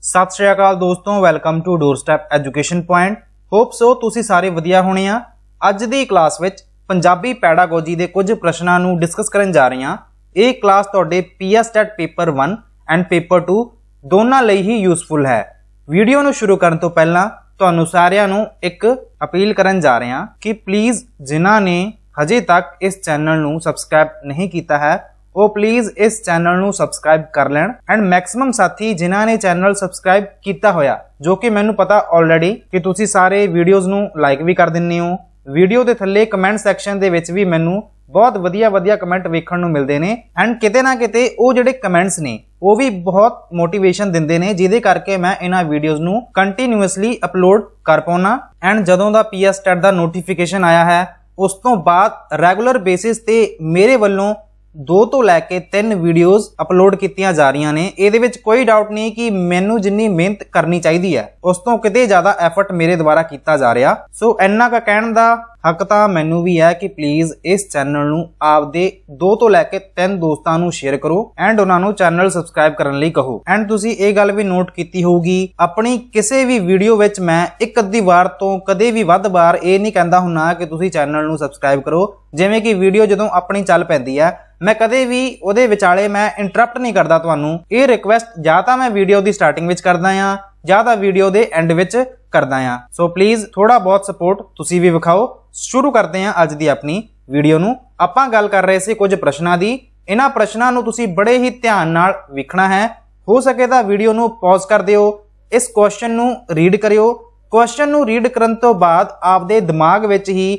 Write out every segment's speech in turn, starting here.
सत श्री अकाल दोस्तों, welcome to doorstep education point. Hope so तुसी सारे वधिया होने आ। अज दी क्लास विच पंजाबी पैडागोजी दे कुछ प्रश्नां नूं डिस्कस करन जा रहे हां। ये क्लास तुहाडे पीएसटेट पेपर 1 एंड पेपर 2 दोनों लई ही यूजफुल है। वीडियो नूं शुरू करन तो पहलां तुहानूं सारिआं नूं एक अपील करन जा रहे हां कि प्लीज़ जिन्हां ने हजे तक इस चैनल नूं सबसक्राइब नहीं कीता है वो प्लीज़ इस चैनल नूं सबसक्राइब कर लैण। एंड मैक्सिमम साथी जिन्हां ने चैनल सबसक्राइब कीता होया, जो कि मैनूं पता ऑलरेडी कि तुसीं सारे वीडियोज़ नूं लाइक भी कर दिंदे हो। वीडियो दे थल्ले कमेंट सैक्शन दे विच भी मैनूं बहुत वधिया कमेंट वेखण नूं मिलदे ने। एंड किते ना किते वो जिहड़े कमेंट्स ने वो भी बहुत मोटिवेशन दिंदे ने, जिहदे करके मैं इन्हां वीडियोज़ नूं कंटीन्यूअसली अपलोड कर पाउणा। एंड जदों दा पीएसटेट दा नोटिफिकेशन आया है उस तो बाद रैगूलर बेसिस ते मेरे वल्लों 2 तो लैके 3 वीडियोज़ अपलोड कीतियां जा रही ने। इहदे विच कोई डाउट नहीं कि मैनू जिन्नी मेहनत करनी चाहिए है उस तो किते ज्यादा एफर्ट मेरे द्वारा किया जा रहा। सो इन्ना का कहण दा हक तां मैनू भी है कि प्लीज़ इस चैनल नूं आपदे 2 तो लैके 3 दोस्तां नूं शेयर करो एंड उन्हां नूं चैनल सबसक्राइब करन लई कहो। एंड तुसीं इह गल भी नोट कीती होगी, अपनी किसी भी वीडियो विच मैं एक अद्धी वार तो कदे भी वध बार इह नहीं कहंदा हुन्ना कि तुसीं चैनल नूं सबसक्राइब करो। जिवें कि वीडियो जदों अपनी चल पैंदी है मैं कदे भी उहदे विचाले मैं इंटरप्ट नहीं करदा। तुहानूं इह रिक्वेस्ट जां तां मैं वीडियो दी स्टार्टिंग विच करदा हां जां तां वीडियो दे एंड विच करदा हां। सो प्लीज़ थोड़ा बहुत सपोर्ट तुसीं भी विखाओ। शुरू करते हैं अज दी अपनी वीडियो नूं। आपां गल कर रहे सी कुछ प्रश्नां दी। इन्हां प्रश्नां नूं तुसीं बड़े ही ध्यान नाल वेखना है। हो सके तां वीडियो नूं पॉज कर दिओ, इस क्वेश्चन नूं रीड करिओ। क्वेश्चन नूं रीड करन तो बाद आपदे दिमाग विच ही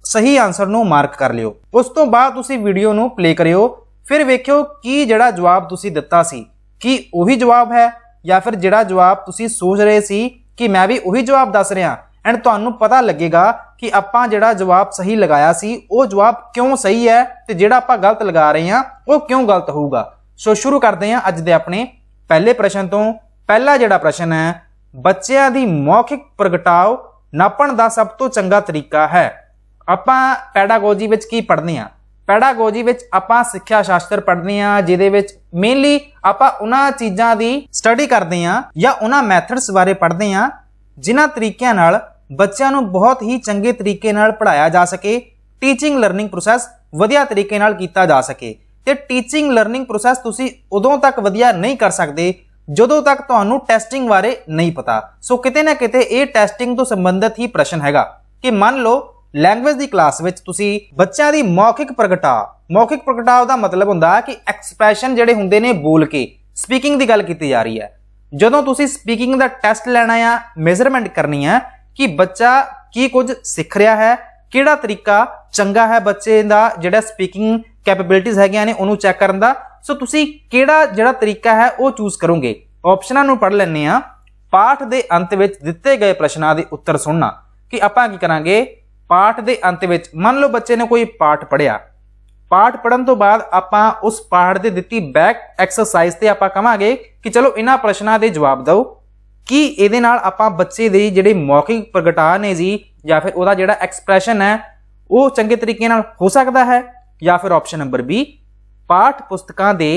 सही आंसर नूं मार्क कर लिओ। उस तो बाद तुसीं वीडियो नूं प्ले करिओ, फिर वेखिओ कि जिहड़ा जवाब तुसीं दित्ता सी कि उही जवाब है या फिर जिहड़ा जवाब तुसीं सोच रहे सी कि मैं भी उही जवाब दस रहा। एंड तुहानूं पता लगेगा कि आपां जिहड़ा जवाब सही लगाया सी वो जवाब क्यों सही है ते जिहड़ा आपां गलत लगा रहे हां वो क्यों गलत होऊगा। सो शुरू करते हैं अज दे अपने पहले प्रश्न तो। पहला जिहड़ा प्रश्न है, बच्चिआं दी मौखिक प्रगटाव नापण दा सब तो चंगा तरीका है। आपां पैडागोजी विच की पढ़दे हां? पैडागोजी विच आपां सिक्ख्या शास्त्र पढ़दे हां, जिहदे विच मेनली आपां उन्हां चीज़ां दी स्टडी करदे हां या उन्हां मैथड्स बारे पढ़दे हां जिन्हां तरीकिਆਂ नाल बच्चों नूं बहुत ही चंगे तरीके नाल पढ़ाया जा सके, टीचिंग लर्निंग प्रोसैस वधिया तरीके नाल कीता जा सके। ते टीचिंग लर्निंग प्रोसैस तुसीं उदों तक वधिया नहीं कर सकदे जदों तक तुहानूं टैसटिंग बारे नहीं पता। सो किते ना किते ये टैसटिंग तो संबंधित ही प्रश्न हैगा कि मान लो लैंग्वेज की क्लास विच तुसीं बच्चों की मौखिक प्रगटाव का मतलब हुंदा कि एक्सप्रैशन जिहड़े हुंदे ने बोल के स्पीकिंग की गल कीती जा रही है। जदों तुसीं स्पीकिंग का टैसट लैना या मेजरमेंट करनी है कि बच्चा की कुछ सीख रहा है, किहड़ा तरीका चंगा है बच्चे दा जिहड़ा स्पीकिंग कैपेबिलिटीज़ हैगियां ने उहनूं चैक करन दा। सो तुसीं किहड़ा जिहड़ा तरीका है वो चूज करोगे। ऑप्शनां नूं पढ़ लैंदे आ। पाठ दे अंत विच दित्ते गए प्रश्नां दे उत्तर सुनना कि आपां की करांगे। पाठ दे अंत विच मान लो बच्चे ने कोई पाठ पढ़िया, पाठ पढ़न तो बाद आपां उस पाठ दे दित्ती बैक एक्सरसाइज ते आपां कहांगे कि चलो इन्हां प्रश्नां दे जवाब दो कि इहदे नाल आपां बच्चे दे जिहड़े मौखिक प्रगटाव ने जी या फिर उहदा जिहड़ा एक्सप्रैशन है वो चंगे तरीके नाल हो सकदा है। या फिर ऑप्शन नंबर बी, पाठ पुस्तकां दे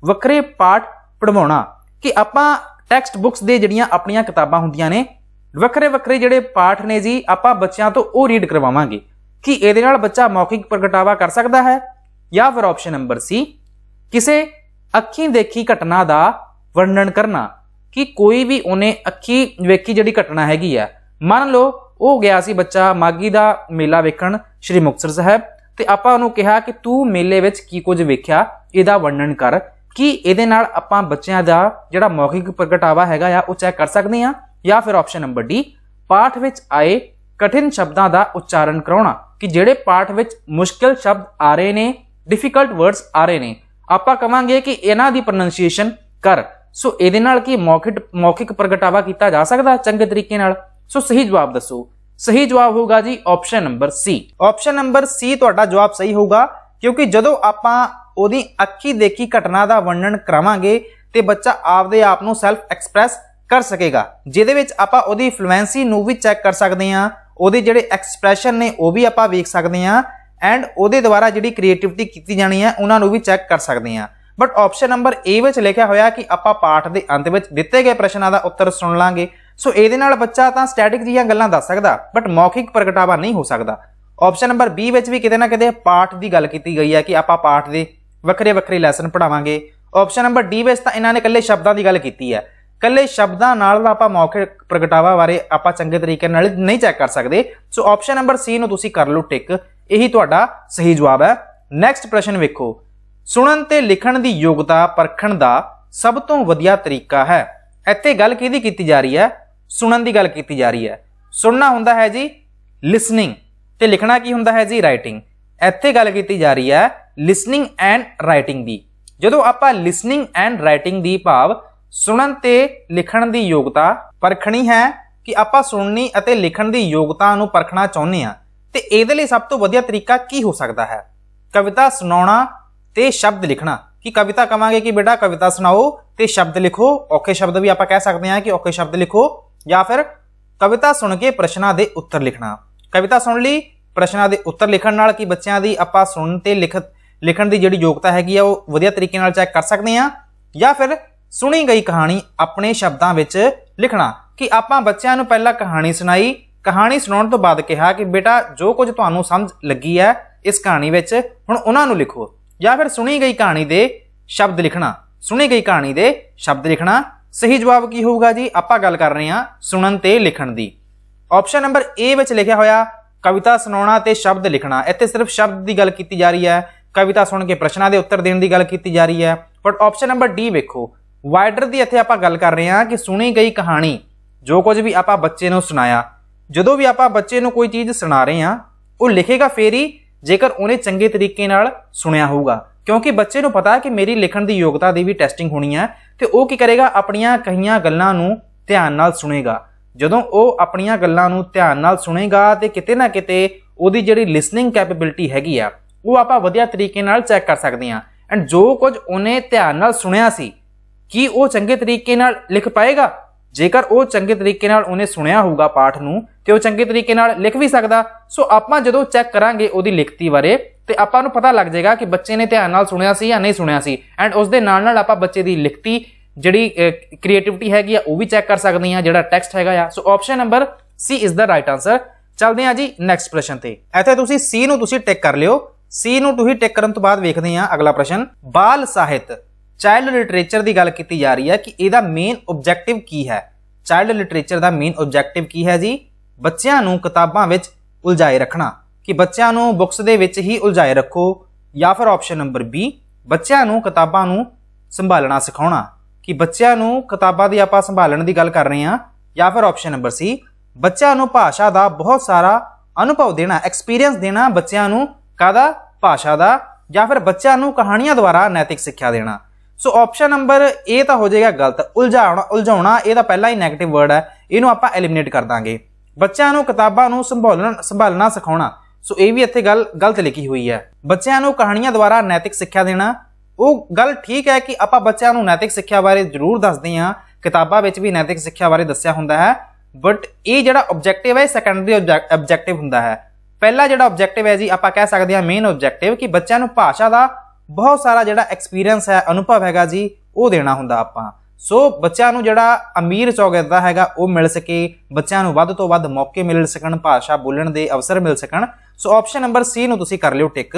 वखरे पाठ पढ़वाउणा कि आपां टैक्सट बुक्स दे जिहड़ियां अपणियां किताबां हुंदियां ने वखरे जिहड़े पाठ ने जी आपां बच्चों तो वो रीड करवावांगे कि इहदे नाल बच्चा मौखिक प्रगटावा कर सकता है। या फिर ऑप्शन नंबर सी, किसी अखीं देखी घटना का वर्णन करना कि कोई भी उन्हें अखी वेखी जिहड़ी घटना हैगी है। मान लो वो गया सी बच्चा मागी का मेला वेखण श्री मुक्तसर साहब ते आपां उहनूं कहा कि तू मेले विच की कुछ वेख्या, इहदा वर्णन कर कि इहदे नाल आपां बच्चों का जिहड़ा मौखिक प्रगटावा हैगा आ वो चैक कर सकते हैं। या फिर ऑप्शन नंबर डी, पाठ विच आए कठिन शब्दों का उच्चारण कराउणा कि जिहड़े पाठ विच मुश्किल शब्द आ रहे ने, डिफिकल्ट वर्ड्स आ रहे ने, आपां कहांगे कि इन्हां दी प्रोनंसीएशन कर। सो इहदे नाल की मौखिक प्रगटावा किया जा सकता चंगे तरीके नाल। सो सही जवाब दसो। सही जवाब होगा जी option number C. Option number C तुहाडा जवाब सही होगा, क्योंकि जदों आपां ओहदी अखी देखी घटना का वर्णन करावांगे ते बच्चा आपदे आप नूं सैल्फ एक्सप्रैस कर सकेगा, जिहदे विच आपां ओहदी फ्लुएंसी नूं भी चैक कर सकते हैं, ओहदे जिहड़े एक्सप्रैशन ने वो भी आपां वेख सकते हैं एंड ओहदे द्वारा जिहड़ी क्रिएटिविटी की जानी है उन्हां नूं भी चैक कर सकते हैं। बट ऑप्शन नंबर ए विच लिखिया होया कि आपां पाठ के अंत में दिते गए प्रश्नों का उत्तर सुन लांगे। सो इहदे नाल बच्चा तां स्टैटिक जिहियां गल्लां दस सकदा बट मौखिक प्रगटावा नहीं हो सकता। ऑप्शन नंबर बी विच भी किते ना किते पाठ की गल की गई है कि आपां पाठ के वक्रे वक्रे लैसन पढ़ावांगे। ऑप्शन नंबर डी विच तां इन्हां ने कल्ले शब्दां की गल कीती है, कल्ले शब्दां नाल आपां मौखिक प्रगटावा बारे आपां चंगे तरीके नाल नहीं चैक कर सकते। सो ऑप्शन नंबर सी नूं तुसीं कर लो टिक, यही तुहाडा सही जवाब है। नैक्सट प्रश्न वेखो, सुनन ते लिखण दी योग्यता परखण दा सब तो वधिया तरीका है। इत्थे गल किहदी कीती जा रही है? सुनन दी गल कीती जा रही है। सुनना हुंदा है जी लिसनिंग ते लिखना की हुंदा है जी राइटिंग। इत्थे गल कीती जा रही है लिसनिंग एंड राइटिंग दी। जदों आपां लिसनिंग एंड राइटिंग दी भाव सुनन ते लिखण दी योग्यता परखणी है कि आपां सुननी अते लिखण दी योग्यता नूं परखना चाहुंदे हां ते इहदे लई सब तो वधिया तरीका की हो सकदा है? कविता सुनाउणा ते शब्द लिखना। कि कविता कहांगे कि बेटा कविता सुनाओ ते शब्द लिखो, औखे शब्द भी आपां कह सकते हैं कि औखे शब्द लिखो, या फिर कविता सुन के प्रश्नां दे उत्तर लिखना। कविता सुन ली, प्रश्नां दे उत्तर लिखण नाल कि बच्चों की आपां सुन ते लिखण दी जिहड़ी योग्यता हैगी आ वो वधिया तरीके नाल चैक कर सकते हैं, या फिर सुनी गई कहानी अपने शब्दां विच लिखना कि आपां बच्चों नूं पहला कहानी सुनाई, कहानी सुनाउण तो बाद कहा कि बेटा जो कुछ तुहानूं समझ लगी है इस कहानी विच हुण उहनां नूं लिखो, या फिर सुनी गई कहानी दे शब्द लिखना। सुनी गई कहानी दे शब्द लिखना। सही जवाब की होगा जी? आपां गल कर रहे हैं सुनन ते लिखण दी। ऑप्शन नंबर ए विच लिखिया होया कविता सुनाउणा ते शब्द लिखना। इत्थे सिर्फ शब्द की गल की जा रही है, कविता सुन के प्रश्नों के उत्तर देने की गल की जा रही है। बट ऑप्शन नंबर डी वेखो, वाइडर की इत्थे आपां गल कर रहे हैं कि सुनी गई कहानी जो कुछ भी आपां बच्चे नूं सुनाया। जदों भी आपां बच्चे नूं कोई चीज़ सुना रहे हैं वो लिखेगा फिर ही जेकर उन्हें चंगे तरीके नाल सुनिया होगा, क्योंकि बच्चे नूं पता है कि मेरी लिखण की योग्यता की भी टेस्टिंग होनी है। तो वह की करेगा अपनियां कईयां गल्लां नूं ध्यान नाल सुनेगा। जदों वह अपनियां गल्लां नूं ध्यान नाल सुनेगा तो किते ना किते उहदी जिहड़ी लिसनिंग कैपेबिलिटी हैगी आ वो आपां वधिया तरीके नाल चैक कर सकते हैं। एंड जो कुछ उन्हें ध्यान नाल सुनिया सी कि वो चंगे तरीके नाल लिख पाएगा। जेकर वो चंगे तरीके नाल उन्हें सुनिया होगा पाठ नूं ते वो चंगे तरीके नाल लिख भी सकदा। सो आपां जदों चैक करांगे उहदी लिखती बारे ते आपां नूं पता लग जाएगा कि बच्चे ने ध्यान नाल सुनिया सी या नहीं सुनिया सी। एंड उस दे नाल नाल आपां बच्चे दी लिखती जिहड़ी क्रिएटिविटी हैगी आ वो भी चैक कर सकते हैं, जिहड़ा टैक्सट हैगा आ। So option number C is the right answer. चलदे हां जी नैक्सट प्रश्न ते। इत्थे तुसीं सी नूं तुसीं टिक कर लिओ। सी नूं तुसीं टिक करन तो बाद वेखदे हां अगला प्रश्न। बाल ਸਾਹਿਤ चाइल्ड लिटरेचर की गल की जा रही है कि इसका मेन ऑब्जेक्टिव की है। चाइल्ड लिटरेचर का मेन ऑब्जेक्टिव की है जी? बच्चों नूं किताबां विच उलझाए रखना, कि बच्चों नूं बुक्स दे विच ही उलझाए रखो, या फिर ऑप्शन नंबर बी बच्चों नूं किताबां नूं संभालना सिखाउणा, कि बच्चों नूं किताबां दी आपां संभालण दी गल कर रहे हैं, या फिर ऑप्शन नंबर सी बच्चों नूं भाषा दा बहुत सारा अनुभव देना, एक्सपीरियंस देना बच्चों नूं कादा भाषा दा, या फिर बच्चों नूं कहानियां द्वारा नैतिक सिक्ख्या देना। सो ऑप्शन नंबर ए तो हो जाएगा गलत। उलझाउणा ये पहला ही नैगेटिव वर्ड है, इनू आपां एलिमिनेट कर दांगे। बच्चों नूं किताबां नूं संभालना सिखाउणा, सो ये भी इत्थे गल गलत लिखी हुई है। बच्चों नूं कहानियां द्वारा नैतिक सिक्ख्या देना, वो गल ठीक है कि आपां बच्चों नूं नैतिक सिक्ख्या बारे जरूर दसदे हां, किताबां विच भी नैतिक सिक्ख्या बारे दस्सिया हुंदा है। बट ये जिहड़ा ऑब्जेक्टिव है सैकेंडरी ऑब्जेक्टिव हुंदा है। पहला जिहड़ा ऑब्जेक्टिव है जी आपां कह सकते हैं मेन ऑब्जेक्टिव कि बच्चों नूं भाषा का बहुत सारा जिहड़ा एक्सपीरियंस है अनुभव हैगा जी वो देना हुंदा आपां। सो बच्चों नूं जिहड़ा अमीर चौगिरदा हैगा वो मिल सके, बच्चों नूं वध तो वध मौके मिल सकण, भाषा बोलण दे अवसर मिल सकण। सो ऑप्शन नंबर सी नूं तुसीं कर लिओ टिक।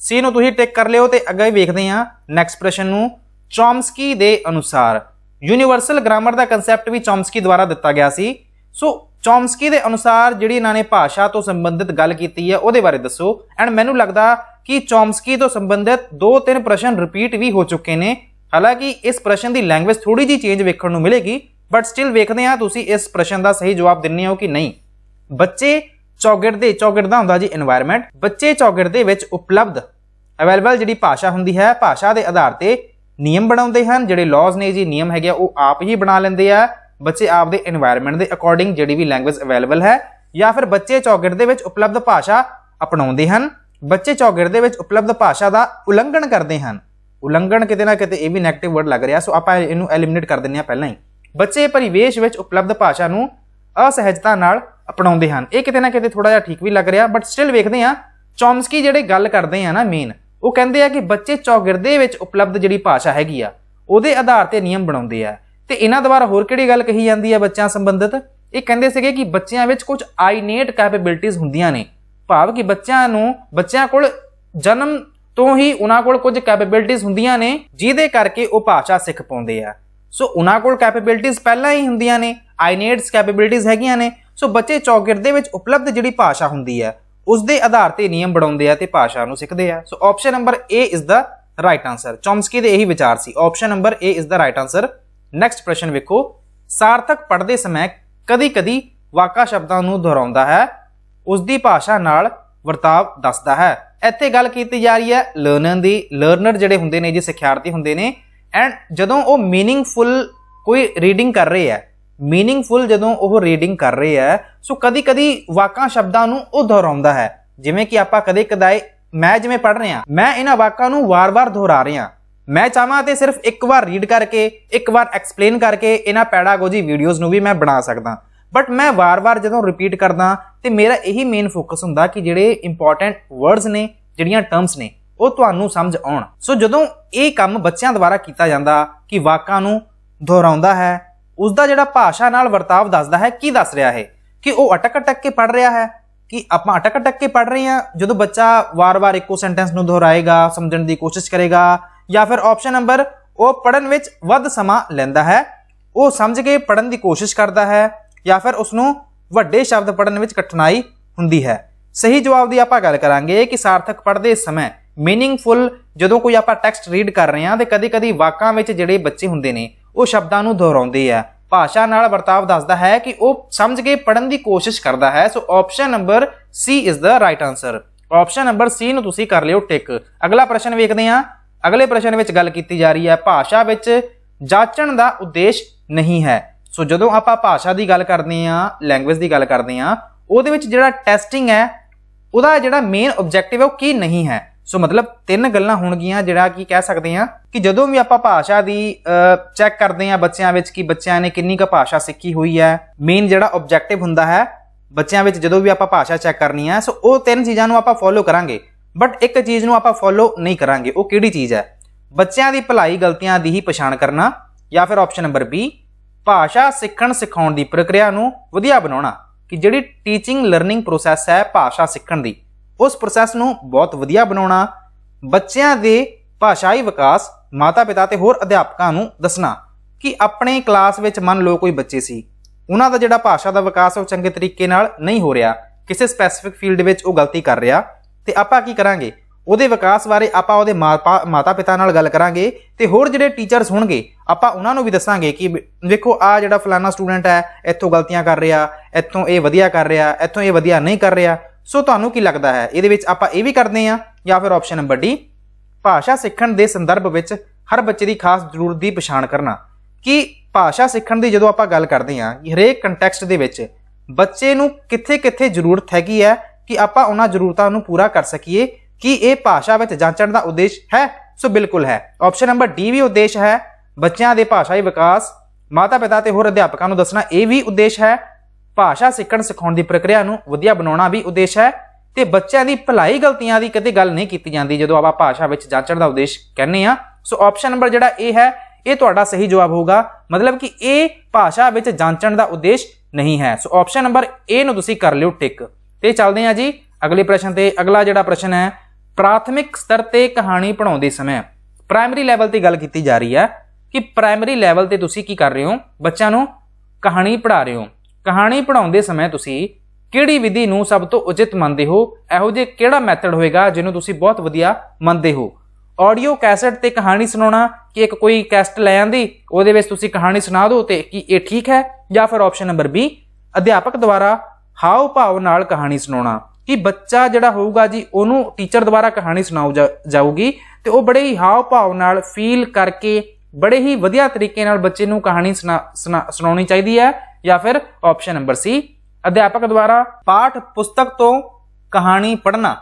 सी नूं तुसीं टिक कर लिओ ते अगे वेखदे हां नैक्सट प्रश्न नूं। चॉम्स्की दे अनुसार यूनीवर्सल ग्रामर का कंसैप्ट भी चॉम्स्की द्वारा दिता गया सी। सो चॉम्स्की के अनुसार जिहड़ी इन्हां ने भाषा तो संबंधित गल की है उहदे बारे दसो। एंड मैनूं लगदा कि चॉम्स्की तो संबंधित 2-3 प्रश्न रिपीट भी हो चुके हैं। हालांकि इस प्रश्न की लैंग्वेज थोड़ी जी चेंज वेखण नूं मिलेगी, बट स्टिल वेखते हैं तुसीं इस प्रश्न का सही जवाब दिंदे हो कि नहीं। बच्चे चौगिरदा हुंदा जी एनवायरनमेंट। बच्चे चौगिरदे विच उपलब्ध अवेलेबल जिहड़ी भाषा हुंदी है, भाषा के आधार पर नियम बनाउंदे हन। जिहड़े लॉज ने जी नियम है वो आप ही बना लेंदे आ बच्चे आपदे एनवायरनमेंट के अकॉर्डिंग जिहड़ी भी लैंग्वेज अवेलेबल है, या फिर बच्चे चौगिरदे विच उपलब्ध भाषा अपनाउंदे हन। बच्चे चौगिरदे विच उपलब्ध भाषा का उलंघन करते हैं। उलंघन किते ना किते भी नैगेटिव वर्ड लग रहा, सो आपां इहनूं एलिमिनेट कर दिंदे हां पहलां ही। बच्चे परिवेश विच उपलब्ध भाषा नूं असहजता नाल अपनाउंदे हन। ये किते ना किते थोड़ा जिहा ठीक भी लग रहा, बट स्टिल वेखदे हां चॉम्स्की जिहड़े गल करदे हैं ना मेन ਉਹ ਕਹਿੰਦੇ ਆ ਕਿ ਬੱਚੇ ਚੌਗਿਰਦੇ ਵਿੱਚ ਉਪਲਬਧ ਜਿਹੜੀ ਭਾਸ਼ਾ ਹੈਗੀ ਆ ਉਹਦੇ ਆਧਾਰ ਤੇ ਨਿਯਮ ਬਣਾਉਂਦੇ ਆ। ਤੇ ਇਹਨਾਂ ਦੁਆਰਾ ਹੋਰ ਕਿਹੜੀ ਗੱਲ ਕਹੀ ਜਾਂਦੀ ਹੈ ਬੱਚਿਆਂ ਸੰਬੰਧਿਤ? ਇਹ ਕਹਿੰਦੇ ਸੀਗੇ ਕਿ ਬੱਚਿਆਂ ਵਿੱਚ ਕੁਝ ਆਈਨੇਟ ਕੈਪੇਬਿਲਿਟੀਜ਼ ਹੁੰਦੀਆਂ ਨੇ, ਭਾਵ ਕਿ ਬੱਚਿਆਂ ਕੋਲ ਜਨਮ ਤੋਂ ਹੀ ਉਹਨਾਂ ਕੋਲ ਕੁਝ ਕੈਪੇਬਿਲਿਟੀਜ਼ ਹੁੰਦੀਆਂ ਨੇ ਜਿਹਦੇ ਕਰਕੇ ਉਹ ਭਾਸ਼ਾ ਸਿੱਖ ਪਾਉਂਦੇ ਆ। ਸੋ ਉਹਨਾਂ ਕੋਲ ਕੈਪੇਬਿਲਿਟੀਜ਼ ਪਹਿਲਾਂ ਹੀ ਹੁੰਦੀਆਂ ਨੇ, ਆਈਨੇਟਸ ਕੈਪੇਬਿਲਿਟੀਜ਼ ਹੈਗੀਆਂ ਨੇ। ਸੋ ਬੱਚੇ ਚੌਗਿਰਦੇ ਵਿੱਚ ਉਪਲਬਧ ਜਿਹੜੀ ਭਾਸ਼ਾ ਹੁੰਦੀ ਹੈ ਉਸ ਦੇ ਆਧਾਰ ਤੇ ਨਿਯਮ ਬਣਾਉਂਦੇ ਆ ਤੇ ਭਾਸ਼ਾ ਨੂੰ ਸਿੱਖਦੇ ਆ। So option number A is the right answer. Chomsky ਦੇ ਇਹੀ ਵਿਚਾਰ ਸੀ। Option number A is the right answer. Next ਪ੍ਰਸ਼ਨ ਵੇਖੋ, ਸਾਰਥਕ ਪੜ੍ਹਦੇ ਸਮੇਂ ਕਦੀ-ਕਦੀ ਵਾਕਾਂ ਸ਼ਬਦਾਂ ਨੂੰ ਦੁਹਰਾਉਂਦਾ ਹੈ, ਉਸ ਦੀ ਭਾਸ਼ਾ ਨਾਲ ਵਰਤਾਵ ਦੱਸਦਾ ਹੈ। ਇੱਥੇ ਗੱਲ ਕੀਤੀ ਜਾ ਰਹੀ ਹੈ ਲਰਨਰ ਜਿਹੜੇ ਹੁੰਦੇ ਨੇ, ਜੀ ਸਿੱਖਿਆਰਥੀ ਹੁੰਦੇ ਨੇ, ਐਂਡ ਜਦੋਂ ਉਹ ਮੀਨਿੰਗਫੁਲ ਕੋਈ ਰੀਡਿੰਗ ਕਰ ਰਹੇ ਹੈ, ਜਦੋਂ ਉਹ ਰੀਡਿੰਗ ਕਰ ਰਹੇ ਹੈ ਸੋ ਕਦੀ-ਕਦੀ ਵਾਕਾਂ ਸ਼ਬਦਾਂ ਨੂੰ ਉਹ ਦੁਹਰਾਉਂਦਾ ਹੈ। ਜਿਵੇਂ ਕਿ ਆਪਾਂ ਕਦੇ-ਕਦਾਏ ਮੈਂ ਜਿਵੇਂ ਪੜ੍ਹ ਰਿਹਾ, ਮੈਂ ਇਹਨਾਂ ਵਾਕਾਂ ਨੂੰ ਵਾਰ-ਵਾਰ ਦੁਹਰਾ ਰਿਹਾ। ਮੈਂ ਚਾਹਾਂ ਤੇ ਸਿਰਫ ਇੱਕ ਵਾਰ ਰੀਡ ਕਰਕੇ, ਇੱਕ ਵਾਰ ਐਕਸਪਲੇਨ ਕਰਕੇ ਇਹਨਾਂ ਪੈਡਾਗੋਜੀ ਵੀਡੀਓਜ਼ ਨੂੰ ਵੀ ਮੈਂ ਬਣਾ ਸਕਦਾ, ਬਟ ਮੈਂ ਵਾਰ-ਵਾਰ ਜਦੋਂ ਰਿਪੀਟ ਕਰਦਾ ਤੇ ਮੇਰਾ ਇਹੀ ਮੇਨ ਫੋਕਸ ਹੁੰਦਾ ਕਿ ਜਿਹੜੇ ਇੰਪੋਰਟੈਂਟ ਵਰਡਸ ਨੇ, ਜਿਹੜੀਆਂ ਟਰਮਸ ਨੇ, ਉਹ ਤੁਹਾਨੂੰ ਸਮਝ ਆਉਣ। ਸੋ ਜਦੋਂ ਇਹ ਕੰਮ ਬੱਚਿਆਂ ਦੁਆਰਾ ਕੀਤਾ ਜਾਂਦਾ ਕਿ ਵਾਕਾਂ ਨੂੰ ਦੁਹਰਾਉਂਦਾ ਹੈ, ਉਸਦਾ ਜਿਹੜਾ ਭਾਸ਼ਾ ਨਾਲ ਵਰਤਾਵ ਦੱਸਦਾ ਹੈ, ਕੀ ਦੱਸ ਰਿਹਾ ਹੈ? ਕਿ ਉਹ ਅਟਕ-ਅਟਕ ਕੇ ਪੜ੍ਹ ਰਿਹਾ ਹੈ, ਕਿ ਆਪਾਂ ਅਟਕ-ਅਟਕ ਕੇ ਪੜ੍ਹ ਰਹੇ ਹਾਂ ਜਦੋਂ ਬੱਚਾ ਵਾਰ-ਵਾਰ ਇੱਕੋ ਸੈਂਟੈਂਸ ਨੂੰ ਦੁਹਰਾਏਗਾ, ਸਮਝਣ ਦੀ ਕੋਸ਼ਿਸ਼ ਕਰੇਗਾ, ਜਾਂ ਫਿਰ ਆਪਸ਼ਨ ਨੰਬਰ ਉਹ ਪੜ੍ਹਨ ਵਿੱਚ ਵੱਧ ਸਮਾਂ ਲੈਂਦਾ ਹੈ, ਉਹ ਸਮਝ ਕੇ ਪੜ੍ਹਨ ਦੀ ਕੋਸ਼ਿਸ਼ ਕਰਦਾ ਹੈ, ਜਾਂ ਫਿਰ ਉਸਨੂੰ ਵੱਡੇ ਸ਼ਬਦ ਪੜ੍ਹਨ ਵਿੱਚ ਕਠਿਨਾਈ ਹੁੰਦੀ ਹੈ। ਸਹੀ ਜਵਾਬ ਦੀ ਆਪਾਂ ਗੱਲ ਕਰਾਂਗੇ ਕਿ ਸਾਰਥਕ ਪੜ੍ਹਦੇ ਸਮੇਂ ਮੀਨਿੰਗਫੁਲ ਜਦੋਂ ਕੋਈ ਆਪਾਂ ਟੈਕਸਟ ਰੀਡ ਕਰ ਰਹੇ ਹਾਂ ਤੇ ਕਦੀ-ਕਦੀ ਵਾਕਾਂ ਵਿੱਚ ਜਿਹੜੇ ਬੱਚੇ ਹੁੰਦੇ ਨੇ ਉਹ ਸ਼ਬਦਾਂ ਨੂੰ ਦੁਹਰਾਉਂਦੇ ਆ। ਭਾਸ਼ਾ ਨਾਲ ਵਰਤਾਵ ਦੱਸਦਾ ਹੈ ਕਿ ਉਹ ਸਮਝ ਕੇ ਪੜ੍ਹਨ ਦੀ ਕੋਸ਼ਿਸ਼ ਕਰਦਾ ਹੈ। So option number C is the right answer. Option number C ਨੂੰ ਤੁਸੀਂ ਕਰ ਲਿਓ ਟਿਕ। ਅਗਲਾ ਪ੍ਰਸ਼ਨ ਵੇਖਦੇ ਹਾਂ। ਅਗਲੇ ਪ੍ਰਸ਼ਨ ਵਿੱਚ ਗੱਲ ਕੀਤੀ ਜਾ ਰਹੀ ਹੈ ਭਾਸ਼ਾ ਵਿੱਚ ਜਾਚਣ ਦਾ ਉਦੇਸ਼ ਨਹੀਂ ਹੈ। ਸੋ ਜਦੋਂ ਆਪਾਂ ਭਾਸ਼ਾ ਦੀ ਗੱਲ ਕਰਦੇ ਹਾਂ, ਲੈਂਗੁਏਜ ਦੀ ਗੱਲ ਕਰਦੇ ਹਾਂ, ਉਹਦੇ ਵਿੱਚ ਜਿਹੜਾ ਟੈਸਟਿੰਗ ਹੈ ਉਹਦਾ ਜਿਹੜਾ ਮੇਨ ਆਬਜੈਕਟਿਵ ਹੈ ਉਹ ਕੀ ਨਹੀਂ ਹੈ। ਸੋ ਮਤਲਬ ਤਿੰਨ ਗੱਲਾਂ ਹੋਣਗੀਆਂ ਜਿਹੜਾ ਕਿ ਕਹਿ ਸਕਦੇ ਹਾਂ ਕਿ ਜਦੋਂ ਵੀ ਆਪਾਂ ਭਾਸ਼ਾ ਦੀ ਚੈੱਕ ਕਰਦੇ ਹਾਂ ਬੱਚਿਆਂ ਵਿੱਚ ਕਿ ਬੱਚਿਆਂ ਨੇ ਕਿੰਨੀ ਕੁ ਭਾਸ਼ਾ ਸਿੱਖੀ ਹੋਈ ਹੈ, ਮੇਨ ਜਿਹੜਾ ਆਬਜੈਕਟਿਵ ਹੁੰਦਾ ਹੈ ਬੱਚਿਆਂ ਵਿੱਚ ਜਦੋਂ ਵੀ ਆਪਾਂ ਭਾਸ਼ਾ ਚੈੱਕ ਕਰਨੀ ਹੈ, ਸੋ ਉਹ ਤਿੰਨ ਚੀਜ਼ਾਂ ਨੂੰ ਆਪਾਂ ਫੋਲੋ ਕਰਾਂਗੇ, ਬਟ ਇੱਕ ਚੀਜ਼ ਨੂੰ ਆਪਾਂ ਫੋਲੋ ਨਹੀਂ ਕਰਾਂਗੇ। ਉਹ ਕਿਹੜੀ ਚੀਜ਼ ਹੈ? ਬੱਚਿਆਂ ਦੀ ਭਲਾਈ ਗਲਤੀਆਂ ਦੀ ਹੀ ਪਛਾਣ ਕਰਨਾ, ਜਾਂ ਫਿਰ ਆਪਸ਼ਨ ਨੰਬਰ ਬੀ ਭਾਸ਼ਾ ਸਿੱਖਣ ਸਿਖਾਉਣ ਦੀ ਪ੍ਰਕਿਰਿਆ ਨੂੰ ਵਧੀਆ ਬਣਾਉਣਾ, ਕਿ ਜਿਹੜੀ ਟੀਚਿੰਗ ਲਰਨਿੰਗ ਪ੍ਰੋਸੈਸ ਹੈ ਭਾਸ਼ਾ ਸਿੱਖਣ ਦੀ, ਉਸ ਪ੍ਰੋਸੈਸ ਨੂੰ ਬਹੁਤ ਵਧੀਆ ਬਣਾਉਣਾ, ਬੱਚਿਆਂ ਦੇ ਭਾਸ਼ਾਈ ਵਿਕਾਸ ਮਾਤਾ ਪਿਤਾ ਤੇ ਹੋਰ ਅਧਿਆਪਕਾਂ ਨੂੰ ਦੱਸਣਾ ਕਿ ਆਪਣੇ ਕਲਾਸ ਵਿੱਚ ਮੰਨ ਲਓ ਕੋਈ ਬੱਚੇ ਸੀ, ਉਹਨਾਂ ਦਾ ਜਿਹੜਾ ਭਾਸ਼ਾ ਦਾ ਵਿਕਾਸ ਉਹ ਚੰਗੇ ਤਰੀਕੇ ਨਾਲ ਨਹੀਂ ਹੋ ਰਿਹਾ, ਕਿਸੇ ਸਪੈਸੀਫਿਕ ਫੀਲਡ ਵਿੱਚ ਉਹ ਗਲਤੀ ਕਰ ਰਿਹਾ, ਤੇ ਆਪਾਂ ਕੀ ਕਰਾਂਗੇ? ਉਹਦੇ ਵਿਕਾਸ ਬਾਰੇ ਆਪਾਂ ਉਹਦੇ ਮਾਤਾ ਪਿਤਾ ਨਾਲ ਗੱਲ ਕਰਾਂਗੇ, ਤੇ ਹੋਰ ਜਿਹੜੇ ਟੀਚਰਸ ਹੋਣਗੇ ਆਪਾਂ ਉਹਨਾਂ ਨੂੰ ਵੀ ਦੱਸਾਂਗੇ ਕਿ ਵੇਖੋ ਆ ਜਿਹੜਾ ਫਲਾਨਾ ਸਟੂਡੈਂਟ ਹੈ ਇੱਥੋਂ ਗਲਤੀਆਂ ਕਰ ਰਿਹਾ, ਇੱਥੋਂ ਇਹ ਵਧੀਆ ਕਰ ਰਿਹਾ, ਇੱਥੋਂ ਇਹ ਵਧੀਆ ਨਹੀਂ ਕਰ ਰਿਹਾ। ਸੋ ਤੁਹਾਨੂੰ ਕੀ ਲੱਗਦਾ ਹੈ ਇਹਦੇ ਵਿੱਚ ਆਪਾਂ ਇਹ ਵੀ ਕਰਦੇ ਹਾਂ, ਜਾਂ ਫਿਰ ਆਪਸ਼ਨ ਨੰਬਰ ਡੀ ਭਾਸ਼ਾ ਸਿੱਖਣ ਦੇ ਸੰਦਰਭ ਵਿੱਚ ਹਰ ਬੱਚੇ ਦੀ ਖਾਸ ਜ਼ਰੂਰਤ ਦੀ ਪਛਾਣ ਕਰਨਾ, ਕਿ ਭਾਸ਼ਾ ਸਿੱਖਣ ਦੀ ਜਦੋਂ ਆਪਾਂ ਗੱਲ ਕਰਦੇ ਹਾਂ ਹਰੇਕ ਕੰਟੈਕਸਟ ਦੇ ਵਿੱਚ ਬੱਚੇ ਨੂੰ ਕਿੱਥੇ-ਕਿੱਥੇ ਜ਼ਰੂਰਤ ਹੈਗੀ ਹੈ ਕਿ ਆਪਾਂ ਉਹਨਾਂ ਜ਼ਰੂਰਤਾਂ ਨੂੰ ਪੂਰਾ ਕਰ ਸਕੀਏ, ਕਿ ਇਹ ਭਾਸ਼ਾ ਵਿੱਚ ਜਾਂਚਣ ਦਾ ਉਦੇਸ਼ ਹੈ। ਸੋ ਬਿਲਕੁਲ ਹੈ। ਆਪਸ਼ਨ ਨੰਬਰ ਡੀ ਵੀ ਉਦੇਸ਼ ਹੈ। ਬੱਚਿਆਂ ਦੇ ਭਾਸ਼ਾਈ ਵਿਕਾਸ ਮਾਤਾ ਪਿਤਾ ਤੇ ਹੋਰ ਅਧਿਆਪਕਾਂ ਨੂੰ ਦੱਸਣਾ ਇਹ ਵੀ ਉਦੇਸ਼ ਹੈ। ਭਾਸ਼ਾ ਸਿੱਖਣ ਸਿਖਾਉਣ ਦੀ ਪ੍ਰਕਿਰਿਆ ਨੂੰ ਵਧੀਆ ਬਣਾਉਣਾ ਵੀ ਉਦੇਸ਼ ਹੈ, ਤੇ ਬੱਚਿਆਂ ਦੀ ਭਲਾਈ ਗਲਤੀਆਂ ਦੀ ਕਦੇ ਗੱਲ ਨਹੀਂ ਕੀਤੀ ਜਾਂਦੀ ਜਦੋਂ ਆਪਾਂ ਭਾਸ਼ਾ ਵਿੱਚ ਜਾਂਚਣ ਦਾ ਉਦੇਸ਼ ਕਹਿੰਦੇ ਆ। ਸੋ ਆਪਸ਼ਨ ਨੰਬਰ ਜਿਹੜਾ ਇਹ ਹੈ ਇਹ ਤੁਹਾਡਾ ਸਹੀ ਜਵਾਬ ਹੋਊਗਾ, ਮਤਲਬ ਕਿ ਇਹ ਭਾਸ਼ਾ ਵਿੱਚ ਜਾਂਚਣ ਦਾ ਉਦੇਸ਼ ਨਹੀਂ ਹੈ। ਸੋ ਆਪਸ਼ਨ ਨੰਬਰ ਏ ਨੂੰ ਤੁਸੀਂ ਕਰ ਲਿਓ ਟਿਕ। ਤੇ ਚੱਲਦੇ ਹਾਂ ਜੀ ਅਗਲੇ ਪ੍ਰਸ਼ਨ ਤੇ। ਅਗਲਾ ਜਿਹੜਾ ਪ੍ਰਸ਼ਨ ਹੈ ਪ੍ਰਾਥਮਿਕ ਸਤਰ ਤੇ ਕਹਾਣੀ ਪੜ੍ਹਾਉਂਦੇ ਸਮੇਂ, ਪ੍ਰਾਇਮਰੀ ਲੈਵਲ ਤੇ ਗੱਲ ਕੀਤੀ ਜਾ ਰਹੀ ਹੈ ਕਿ ਪ੍ਰਾਇਮਰੀ ਲੈਵਲ ਤੇ ਤੁਸੀਂ ਕੀ ਕਰ ਰਹੇ ਹੋ? ਬੱਚਿਆਂ ਨੂੰ ਕਹਾਣੀ ਪੜ੍ਹਾ ਰਹੇ ਹੋ। ਕਹਾਣੀ ਪੜ੍ਹਾਉਂਦੇ ਸਮੇਂ ਤੁਸੀਂ ਕਿਹੜੀ ਵਿਧੀ ਨੂੰ ਸਭ ਤੋਂ ਉਚਿਤ ਮੰਨਦੇ ਹੋ? ਇਹੋ ਜਿਹੇ ਕਿਹੜਾ ਮੈਥਡ ਹੋਏਗਾ ਜਿਹਨੂੰ ਤੁਸੀਂ ਬਹੁਤ ਵਧੀਆ ਮੰਨਦੇ ਹੋ? ਆਡੀਓ ਕੈਸਟ ਤੇ ਕਹਾਣੀ ਸੁਣਾਉਣਾ, ਕਿ ਇੱਕ ਕੋਈ ਕੈਸਟ ਲੈ ਆਂਦੀ ਉਹਦੇ ਵਿੱਚ ਤੁਸੀਂ ਕਹਾਣੀ ਸੁਣਾ ਦਿਓ, ਤੇ ਕੀ ਇਹ ਠੀਕ ਹੈ? ਜਾਂ ਫਿਰ ਆਪਸ਼ਨ ਨੰਬਰ ਬੀ ਅਧਿਆਪਕ ਦੁਆਰਾ ਹਾਵ ਭਾਵ ਨਾਲ ਕਹਾਣੀ ਸੁਣਾਉਣਾ, ਕਿ ਬੱਚਾ ਜਿਹੜਾ ਹੋਊਗਾ ਜੀ ਉਹਨੂੰ ਟੀਚਰ ਦੁਆਰਾ ਕਹਾਣੀ ਸੁਣਾਉ ਜਾਊਗੀ ਤੇ ਉਹ ਬੜੇ ਹੀ ਹਾਵ ਭਾਵ ਨਾਲ ਫੀਲ ਕਰਕੇ ਬੜੇ ਹੀ ਵਧੀਆ ਤਰੀਕੇ ਨਾਲ ਬੱਚੇ ਨੂੰ ਕਹਾਣੀ ਸੁਣਾਉਣੀ ਚਾਹੀਦੀ ਹੈ। ਜਾਂ ਫਿਰ ਆਪਸ਼ਨ ਨੰਬਰ ਸੀ ਅਧਿਆਪਕ ਦੁਆਰਾ ਪਾਠ ਪੁਸਤਕ ਤੋਂ ਕਹਾਣੀ ਪੜ੍ਹਨਾ,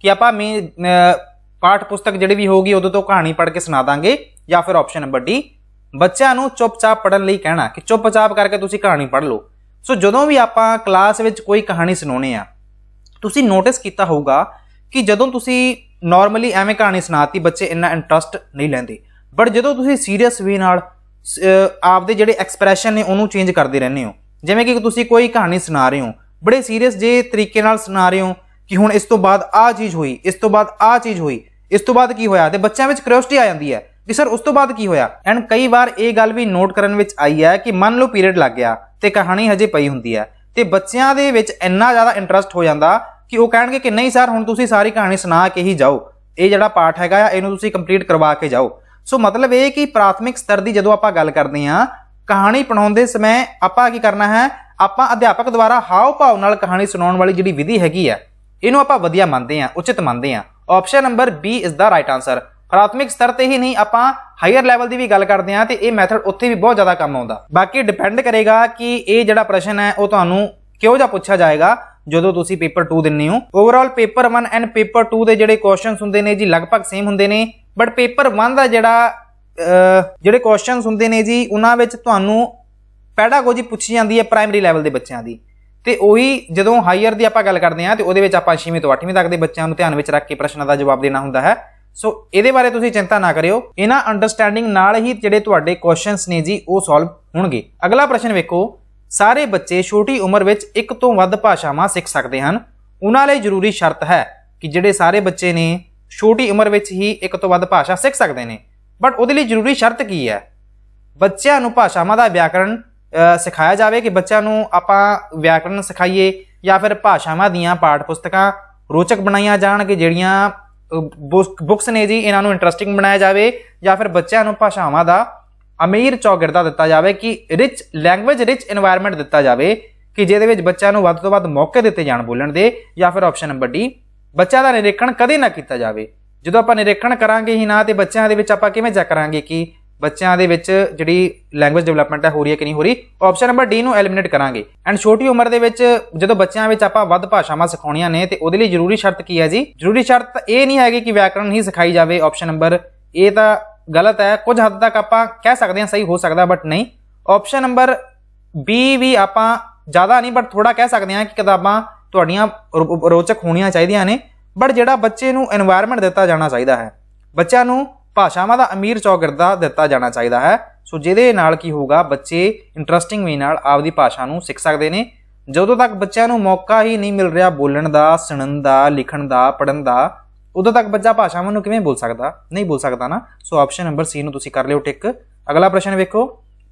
ਕਿ ਆਪਾਂ ਪਾਠ ਪੁਸਤਕ ਜਿਹੜੀ ਵੀ ਹੋਊਗੀ ਉਦੋਂ ਤੋਂ ਕਹਾਣੀ ਪੜ੍ਹ ਕੇ ਸੁਣਾ ਦਾਂਗੇ। ਜਾਂ ਫਿਰ ਆਪਸ਼ਨ ਨੰਬਰ ਡੀ ਬੱਚਿਆਂ ਨੂੰ ਚੁੱਪਚਾਪ ਪੜ੍ਹਨ ਲਈ ਕਹਿਣਾ, ਕਿ ਚੁੱਪਚਾਪ ਕਰਕੇ ਤੁਸੀਂ ਕਹਾਣੀ ਪੜ੍ਹ ਲਓ। ਸੋ ਜਦੋਂ ਵੀ ਆਪਾਂ ਕਲਾਸ ਵਿੱਚ ਕੋਈ ਕਹਾਣੀ ਸੁਣਾਉਣੇ ਆ, ਤੁਸੀਂ ਨੋਟਿਸ ਕੀਤਾ ਹੋਊਗਾ ਕਿ ਜਦੋਂ ਤੁਸੀਂ नॉर्मली एवें कहानी सुनाती बच्चे इन्ना इंटरस्ट नहीं लेंदे, बट जो तुसीं सीरीयस वे नाल आपदे जिहड़े एक्सप्रैशन ने उन्होंने चेंज करते रहने हो, जिवें कि तुसीं कोई कहानी सुना रहे हो बड़े सीरीयस जे तरीके नाल सुना रहे हो कि हुण इस तो बाद आ चीज़ हुई, इस तो बाद आ चीज़ हुई, इस तो बाद की होया, ते बच्चों में क्यूरियोसिटी आ जाती है कि सर उस तो बाद की होया। एंड कई बार ये गल भी नोट करन विच आई है कि मान लो पीरियड लग गया तो कहानी हजे पई हुंदी है, तो बच्चों दे विच इन्ना ज़्यादा इंटरस्ट हो जाता कि वो कहणगे कि नहीं सर हुण तुसीं सारी कहानी सुना के ही जाओ, ये जिहड़ा पार्ट हैगा इहनूं तुसीं कंप्लीट करवा के जाओ। सो मतलब ये कि प्राथमिक स्तर की जो आपां गल करते हैं, कहानी पढ़ाउंदे समय आपां की करना है, आपां अध्यापक द्वारा हाव भाव नाल कहानी सुनाउण वाली जिहड़ी विधि हैगी है इहनूं आपां वधिया मनदे हैं, उचित मनदे हैं। Option number B is the right answer. प्राथमिक स्तर ते ही नहीं आपां हायर लैवल की भी गल करते हैं तो यह मैथड उत्थे भी बहुत ज़्यादा काम आउंदा। बाकी डिपेंड करेगा कि ये जिहड़ा प्रश्न है वो तुहानूं किहो जिहा पुछा जाएगा जो तुसीं पेपर 2 दिंदे हो। ओवरऑल पेपर 1 एंड पेपर 2 के जिहड़े क्वेश्चन हुंदे ने जी लगभग सेम हुंदे ने, बट पेपर 1 का जिहड़े क्वेश्चन हुंदे ने जी उन्हां विच तुहानूं पैडागोजी पूछी जाती है प्राइमरी लैवल के बच्चों की, तो उही जदों हायर की आपां गल करते हैं तो उहदे विच आपां 6वीं तो 8वीं तक के बच्चों को ध्यान में रख के प्रश्नों का जवाब देना हुंदा है। सो इहदे बारे तुसीं चिंता ना करियो, इन्हां अंडरस्टैंडिंग नाल ही जिहड़े तुहाडे क्वेश्चनस ने जी वो सॉल्व होणगे। अगला प्रश्न वेखो, सारे बच्चे छोटी उम्र में एक तो वध भाषावां सीख सकते हैं, उन्हां लई जरूरी शर्त है कि जिहड़े सारे बच्चे ने छोटी उम्र में ही एक तो वध भाषा सीख सकते हैं, बट उहदे लई जरूरी शर्त की है? बच्चों नूं भाषावां दा व्याकरण सिखाया जाए कि बच्चों नूं आपां व्याकरण सिखाइए, या फिर भाषावां दीआं पाठ पुस्तकां रोचक बनाईआं जाण कि जिहड़ियां बुक्स ने जी इन्हां नूं इंटरस्टिंग बनाया जाए, या फिर बच्चों नूं भाषावां दा अमीर चौगिरदा दिता जाए कि रिच लैंगुएज रिच एनवायरनमेंट दिता जाए कि जिहदे विच बच्चों नूं वध तों वध मौके दिते जाण बोलण दे, या फिर ऑप्शन नंबर डी बच्चों का निरीक्षण कदे ना किया जाए। जो आपां निरीक्षण करांगे ही ना तो बच्चों दे विच आपां किवें चैक करांगे कि बच्चों दे विच जिहड़ी लैंगुएज डेवलपमेंट है हो रही है कि नहीं हो रही। ऑप्शन नंबर डी नूं एलिमिनेट करांगे। एंड छोटी उम्र दे विच जो बच्चों विच आपां वध भाषावां सिखाउणियां ने तो उहदे लई जरूरी शर्त की है जी? जरूरी शर्त ये नहीं है कि व्याकरण ही सिखाई जाए। ऑप्शन नंबर ए तो गलत है, कुछ हद तक आपां कह सकते हैं सही हो सकता बट नहीं। ऑप्शन नंबर बी भी आपां ज़्यादा नहीं बट थोड़ा कह सकते हैं कि किताबां तुहाड़ियां रोचक होणियां चाहीदियां ने, बट जिहड़ा बच्चे नूं एनवायरनमेंट दिता जाना चाहिए है, बच्चों नूं भाषावां दा अमीर चौगिरदा दिता जाना चाहिए है। सो जिहदे नाल की होगा बच्चे इंटरस्टिंग वे नाल आपदी भाषा नूं सीख सकते हैं। जदों तक बच्चों नूं मौका ही नहीं मिल रहा बोलण दा, सुणन दा, लिखण दा, पढ़न दा, उदों तक बच्चा भाषावां नूं किवें बोल सकदा? नहीं बोल सकता ना। सो ऑप्शन नंबर सी नूं तुसीं कर लिओ टिक। अगला प्रश्न वेखो,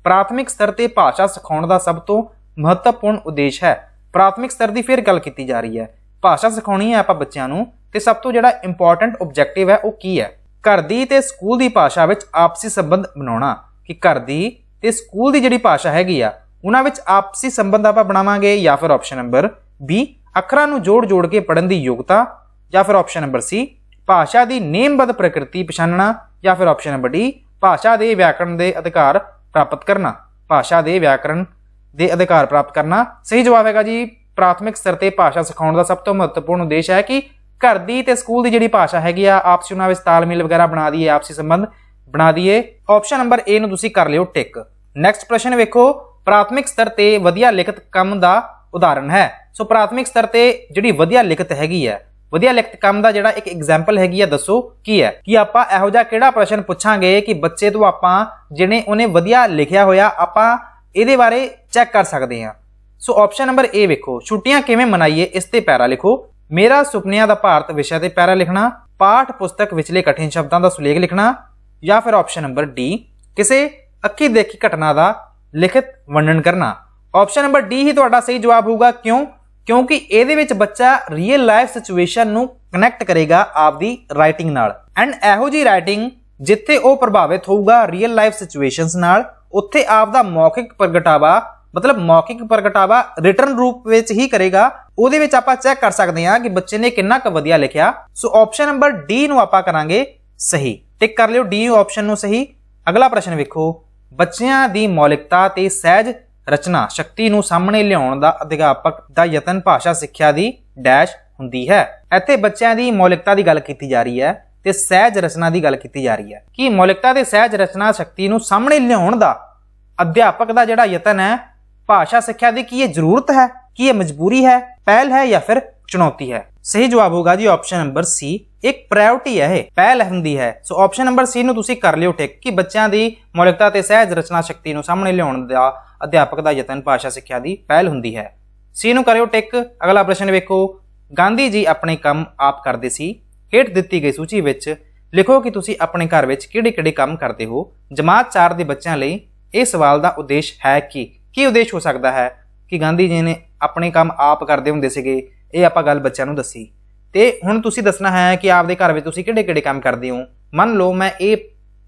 प्राथमिक स्तर ते भाषा सिखाउण दा सब तो महत्वपूर्ण उद्देश है। प्राथमिक स्तर की फिर गल की जा रही है, भाषा सिखाउणी है आपां बच्चों नूं ते सब तो जिहड़ा इंपॉर्टेंट ऑब्जेक्टिव है वो की है? घर दी ते स्कूल की भाषा विच आपसी संबंध बनाउणा, कि घर दी ते स्कूल की जिहड़ी भाषा हैगी आ उन्हां विच आपसी संबंध आपां बनावांगे, या फिर ऑप्शन नंबर बी अखरां नूं जोड़ जोड़ के पढ़न की योग्यता, या फिर ऑप्शन नंबर सी भाषा की नेमबद्ध प्रकृति पछाणना, या फिर ऑप्शन नंबर डी भाषा के व्याकरण के अधिकार प्राप्त करना। भाषा के व्याकरण के अधिकार प्राप्त करना सही जवाब हैगा जी। प्राथमिक स्तर ते भाषा सिखाउण दा सब तो महत्वपूर्ण उद्देश है कि घर दी ते स्कूल की जिहड़ी भाषा हैगी आ आपसी उन्हां विच तालमेल वगैरह बना दिए, आपसी संबंध बना दिए। ऑप्शन नंबर ए नूं तुसीं कर लिओ टिक। नैक्सट प्रश्न वेखो, प्राथमिक स्तर ते वधिया लिखत कम दा उदाहरण है। सो प्राथमिक स्तर ते जिहड़ी वधिया लिखत हैगी है, वधिया लिखत कम दा जिहड़ा एक एग्जाम्पल हैगी है दसो की है? कि आपां इहो जिहा किहड़ा प्रश्न पुछांगे कि बच्चे तो आपां जिहने उहने वधिया लिखिया होया आपां इहदे बारे चैक कर सकते हैं। सो ऑप्शन नंबर ए वेखो, छुट्टियां किवें मनाइए इस ते पैरा लिखो, मेरा सुपनिया दा भारत विषय ते पैरा लिखना, पाठ पुस्तक विचले कठिन शब्दां दा सुलेख लिखना, या फिर ऑप्शन नंबर डी किसी अखी देखी घटना का लिखित वर्णन करना। ऑप्शन नंबर डी ही तुहाडा सही जवाब होगा। क्यों? क्योंकि इहदे विच बच्चा रियल लाइफ सिचुएशन नूं कनैक्ट करेगा आपदी राइटिंग नाल, एंड इहो जी राइटिंग जिथे वो प्रभावित होगा रियल लाइफ सिचुएशनस नाल, उत्थे आपदा मौखिक प्रगटावा मतलब मौखिक प्रगटावा रिटर्न रूप विच ही करेगा। उहदे विच आपां चैक कर सकते हैं कि बच्चे ने कितना क वधिया लिखिया। सो ऑप्शन नंबर डी नूं आपां करांगे सही, टिक कर लिओ डी ऑप्शन नूं सही। अगला प्रश्न वेखो, बच्चियां दी मौलिकता ते सहज रचना शक्ति नूं सामने लियाउण दा अध्यापक दा यतन भाषा सिक्ख्या दी डैश हुंदी है। इत्थे बच्चियां दी मौलिकता की गल की जा रही है ते सहज रचना की गल की जा रही है कि मौलिकता ते सहज रचना शक्ति नूं सामने लियाउण दा अध्यापक दा जिहड़ा यतन है भाषा सिक्ख्या दी, की ये जरूरत है, कि ये मजबूरी है, पहल है, या फिर चुनौती है? सही जवाब होगा जी ऑप्शन नंबर सी एक प्रायोरिटी है, ये पहल हुंदी है। सो ऑप्शन नंबर सी ਨੂੰ ਤੁਸੀਂ ਕਰ ਲਿਓ ਟਿਕ कि ਬੱਚਿਆਂ ਦੀ ਮੌਲਿਕਤਾ ਤੇ ਸਹਿਜ ਰਚਨਾ ਸ਼ਕਤੀ ਨੂੰ ਸਾਹਮਣੇ ਲਿਆਉਣ ਦਾ ਅਧਿਆਪਕ ਦਾ ਯਤਨ ਭਾਸ਼ਾ ਸਿੱਖਿਆ ਦੀ ਪਹਿਲ ਹੁੰਦੀ ਹੈ। ਸੀ ਨੂੰ ਕਰਿਓ ਟਿਕ। ਅਗਲਾ ਪ੍ਰਸ਼ਨ ਵੇਖੋ, ਗਾਂਧੀ ਜੀ ਆਪਣੇ ਕੰਮ ਆਪ ਕਰਦੇ ਸੀ। ਹੇਠ ਦਿੱਤੀ ਗਈ ਸੂਚੀ ਵਿੱਚ ਲਿਖੋ ਕਿ ਤੁਸੀਂ ਆਪਣੇ ਘਰ ਵਿੱਚ ਕਿਹੜੇ-ਕਿਹੜੇ ਕੰਮ ਕਰਦੇ ਹੋ। ਜਮਾਤ 4 ਦੇ ਬੱਚਿਆਂ ਲਈ ਇਹ ਸਵਾਲ ਦਾ ਉਦੇਸ਼ ਹੈ ਕਿ ਕੀ ਉਦੇਸ਼ ਹੋ ਸਕਦਾ ਹੈ ਕਿ ਗਾਂਧੀ ਜੀ ਨੇ ਆਪਣੇ ਕੰਮ ਆਪ ਕਰਦੇ ਹੁੰਦੇ ਸੀਗੇ। ਇਹ ਆਪਾਂ ਗੱਲ ਬੱਚਿਆਂ ਨੂੰ ਦੱਸੀ ਤੇ ਹੁਣ ਤੁਸੀਂ ਦੱਸਣਾ ਹੈ ਕਿ ਆਪਦੇ ਘਰ ਵਿੱਚ ਤੁਸੀਂ ਕਿਹੜੇ-ਕਿਹੜੇ ਕੰਮ ਕਰਦੇ ਹੋ। ਮੰਨ ਲਓ ਮੈਂ ਇਹ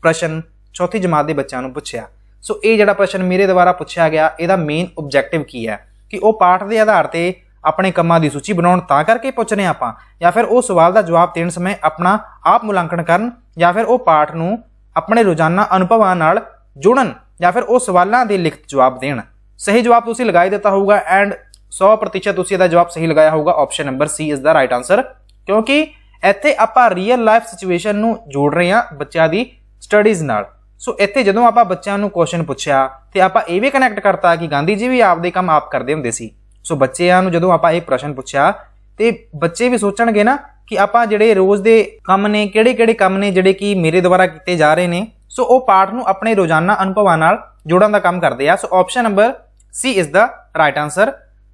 ਪ੍ਰਸ਼ਨ ਚੌਥੀ ਜਮਾਤ ਦੇ ਬੱਚਿਆਂ ਨੂੰ ਪੁੱਛਿਆ। ਸੋ ਇਹ ਜਿਹੜਾ ਪ੍ਰਸ਼ਨ ਮੇਰੇ ਦੁਆਰਾ ਪੁੱਛਿਆ ਗਿਆ, ਇਹਦਾ ਮੇਨ ਆਬਜੈਕਟਿਵ ਕੀ ਹੈ ਕਿ ਉਹ ਪਾਠ ਦੇ ਆਧਾਰ ਤੇ ਆਪਣੇ ਕੰਮਾਂ ਦੀ ਸੂਚੀ ਬਣਾਉਣ ਤਾਂ ਕਰਕੇ ਪੁੱਛ ਰਹੇ ਆਪਾਂ, ਜਾਂ ਫਿਰ ਉਹ ਸਵਾਲ ਦਾ ਜਵਾਬ ਦੇਣ ਸਮੇਂ ਆਪਣਾ ਆਪ ਮੁਲਾਂਕਣ ਕਰਨ, ਜਾਂ ਫਿਰ ਉਹ ਪਾਠ ਨੂੰ ਆਪਣੇ ਰੋਜ਼ਾਨਾ ਅਨੁਭਵਾਂ ਨਾਲ ਜੋੜਨ, ਜਾਂ ਫਿਰ ਉਹ ਸਵਾਲਾਂ ਦੇ ਲਿਖਤ ਜਵਾਬ ਦੇਣ। ਸਹੀ ਜਵਾਬ ਤੁਸੀਂ ਲਗਾ ਹੀ ਦਿੱਤਾ ਹੋਊਗਾ ਐਂਡ 100% ਤੁਸੀਂ ਇਹਦਾ ਜਵਾਬ ਸਹੀ ਲਗਾਇਆ ਹੋਊਗਾ। Option number C is the right answer, ਕਿਉਂਕਿ ਇੱਥੇ ਆਪਾਂ ਰੀਅਲ ਲਾਈਫ ਸਿਚੁਏਸ਼ਨ ਨੂੰ ਜੋੜ ਰਹੇ ਹਾਂ ਬੱਚਿਆਂ ਦੀ ਸਟੱਡੀਜ਼ ਨਾਲ। ਸੋ ਇੱਥੇ ਜਦੋਂ ਆਪਾਂ ਬੱਚਿਆਂ ਨੂੰ ਕੁਐਸਚਨ ਪੁੱਛਿਆ ਤੇ ਆਪਾਂ ਇਹ ਵੀ ਕਨੈਕਟ ਕਰਤਾ ਕਿ ਗਾਂਧੀ ਜੀ ਵੀ ਆਪਦੇ ਕੰਮ ਆਪ ਕਰਦੇ ਹੁੰਦੇ ਸੀ। ਸੋ ਬੱਚਿਆਂ ਨੂੰ ਜਦੋਂ ਆਪਾਂ ਇਹ ਪ੍ਰਸ਼ਨ ਪੁੱਛਿਆ ਤੇ ਬੱਚੇ ਵੀ ਸੋਚਣਗੇ ਨਾ ਕਿ ਆਪਾਂ ਜਿਹੜੇ ਰੋਜ਼ ਦੇ ਕੰਮ ਨੇ, ਕਿਹੜੇ-ਕਿਹੜੇ ਕੰਮ ਨੇ ਜਿਹੜੇ ਕਿ ਮੇਰੇ ਦੁਆਰਾ ਕੀਤੇ ਜਾ ਰਹੇ ਨੇ। ਸੋ ਉਹ ਪਾਠ ਨੂੰ ਆਪਣੇ ਰੋਜ਼ਾਨਾ ਅਨੁਭਵਾਂ ਨਾਲ ਜੋੜਨ ਦਾ ਕੰਮ ਕਰਦੇ ਆ। So option number C is the right answer.